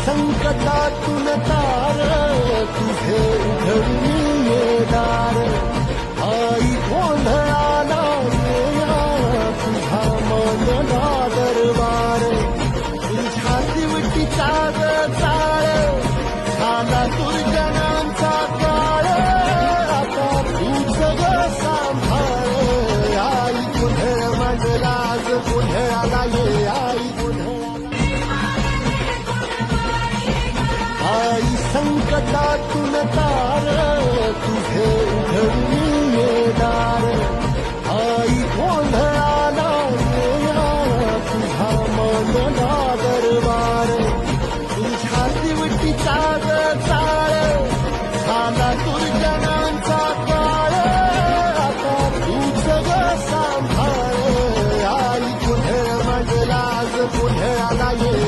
संकटातून तार तुझे उघडून ये दार आई गोंधळाला येया तुझा मनला दरबार तुझ्या दिवटीचा चाळ झाला दुर्जनांचा काळ आता तू सगळं सांभाळ आई गोंधळ मांडला ग गोंधळाला ये आई आई संकटातून तार तुझे उघडून ये दार आई गोंधळाला येया तुझा मनला दरबार तुझ्या दिवटीचा चाळ झाला दुर्जनांचा काळ आता तू सगळं सांभाळ आई गोंधळ मांडला ग गोंधळाला ये